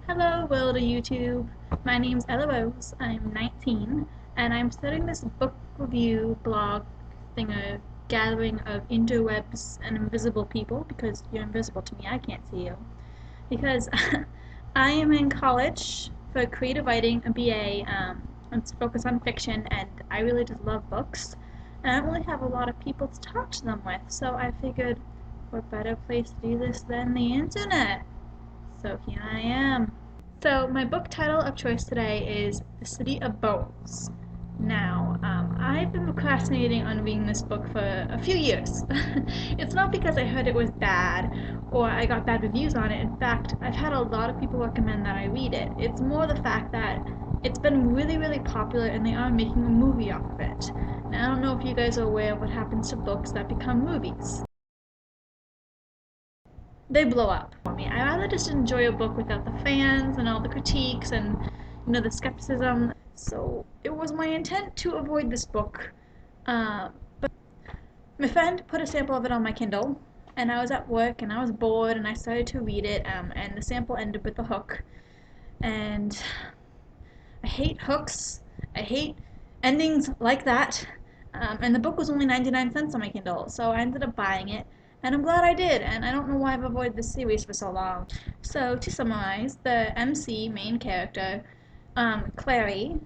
Hello, world of YouTube. My name's Ella Rose. I'm 19, and I'm starting this book review blog thing, a gathering of interwebs and invisible people, because you're invisible to me, I can't see you. Because I am in college for creative writing, a BA, it's focused on fiction, and I really just love books. And I don't really have a lot of people to talk to them with, so I figured what better place to do this than the internet? So here I am. So my book title of choice today is The City of Bones. Now, I've been procrastinating on reading this book for a few years. It's not because I heard it was bad or I got bad reviews on it. In fact, I've had a lot of people recommend that I read it. It's more the fact that it's been really popular and they are making a movie off of it. Now, I don't know if you guys are aware of what happens to books that become movies. They blow up for me. I rather just enjoy a book without the fans and all the critiques and the skepticism. So it was my intent to avoid this book. But my friend put a sample of it on my Kindle, and I was at work and I was bored and I started to read it. And the sample ended with a hook. And I hate hooks. I hate endings like that. And the book was only 99 cents on my Kindle, so I ended up buying it. And I'm glad I did, and I don't know why I've avoided this series for so long. So, to summarize, the MC, main character, Clary,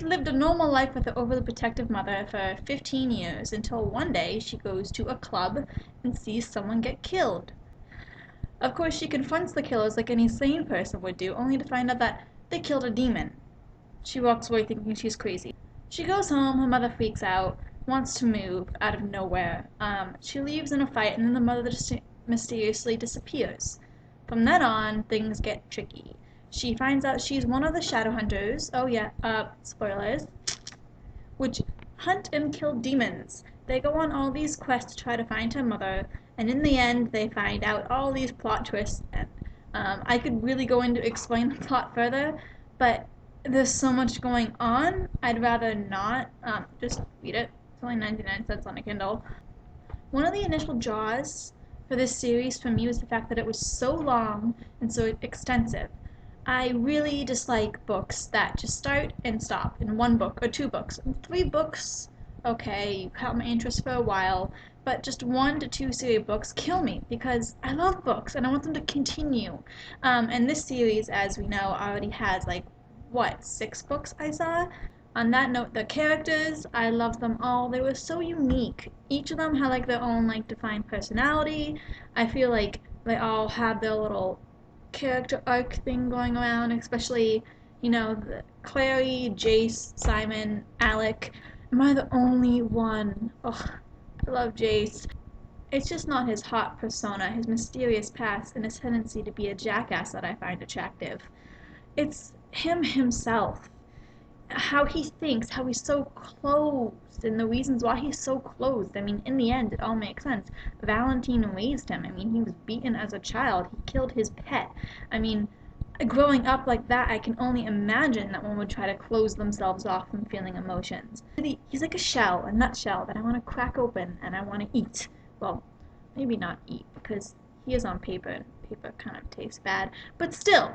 lived a normal life with her overly protective mother for 15 years until one day she goes to a club and sees someone get killed. Of course, she confronts the killers like any sane person would do, only to find out that they killed a demon. She walks away thinking she's crazy. She goes home, her mother freaks out, wants to move out of nowhere. She leaves in a fight, and then the mother just mysteriously disappears. From then on, things get tricky. She finds out she's one of the Shadowhunters. Oh yeah, spoilers. Which hunt and kill demons. They go on all these quests to try to find her mother, and in the end, they find out all these plot twists. And I could really go into explain the plot further, but there's so much going on, I'd rather not. Just read it. It's only 99 cents on a Kindle. One of the initial draws for this series for me was the fact that it was so long and so extensive. I really dislike books that just start and stop in one book or two books. 3 books, okay, you caught my interest for a while, but just 1 to 2 series books kill me because I love books and I want them to continue. And this series, as we know, already has 6 books I saw. On that note, the characters, I loved them all. They were so unique. Each of them had their own defined personality. I feel like they all had their little character arc thing going around, especially, the Clary, Jace, Simon, Alec. Am I the only one? Oh, I love Jace. It's just not his hot persona, his mysterious past, and his tendency to be a jackass that I find attractive. It's him himself, how he thinks, how he's so closed, and the reasons why he's so closed. I mean, in the end, it all makes sense. Valentine raised him. I mean, he was beaten as a child. He killed his pet. I mean, growing up like that, I can only imagine that one would try to close themselves off from feeling emotions. He's like a shell, a nutshell that I want to crack open and I want to eat. Well, maybe not eat, because he is on paper, and paper kind of tastes bad. But still,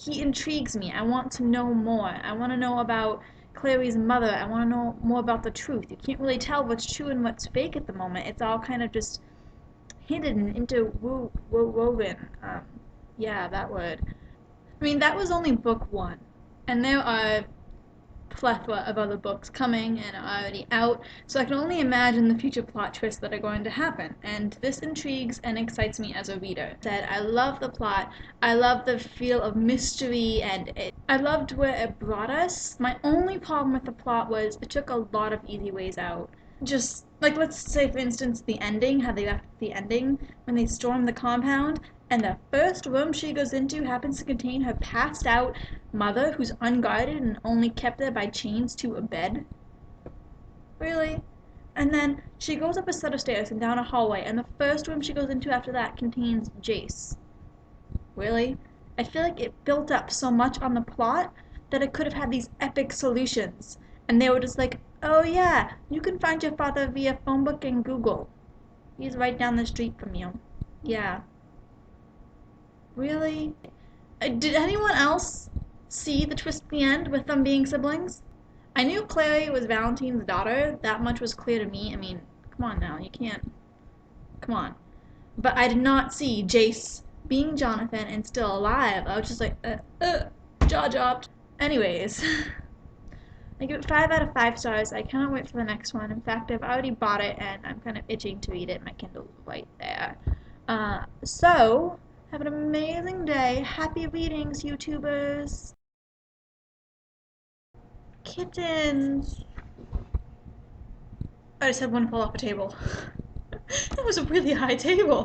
he intrigues me. I want to know more. I want to know about Clary's mother. I want to know more about the truth. You can't really tell what's true and what's fake at the moment. It's all kind of just hidden, interwoven. Yeah, that word. I mean, that was only book 1. And there are plethora of other books coming and are already out, so I can only imagine the future plot twists that are going to happen, and this intrigues and excites me as a reader. I love the plot, I love the feel of mystery, and I loved where it brought us. My only problem with the plot was it took a lot of easy ways out. Just, let's say, for instance, the ending, how they left the ending, when they storm the compound, and the first room she goes into happens to contain her passed out mother who's unguarded and only kept there by chains to a bed? Really? And then she goes up a set of stairs and down a hallway, and the first room she goes into after that contains Jace. Really? I feel like it built up so much on the plot that it could have had these epic solutions. And they were just like, oh yeah, you can find your father via phone book and Google. He's right down the street from you. Yeah. Really? Did anyone else see the twist at the end with them being siblings? I knew Clary was Valentine's daughter. That much was clear to me. I mean, come on now, you can't. Come on. But I did not see Jace being Jonathan and still alive. I was just like, jaw dropped. Anyways, I give it 5 out of 5 stars. I cannot wait for the next one. In fact, I've already bought it and I'm kind of itching to read it. My Kindle's right there. So, have an amazing day. Happy readings, YouTubers. Kittens. I just had one fall off a table. That was a really high table.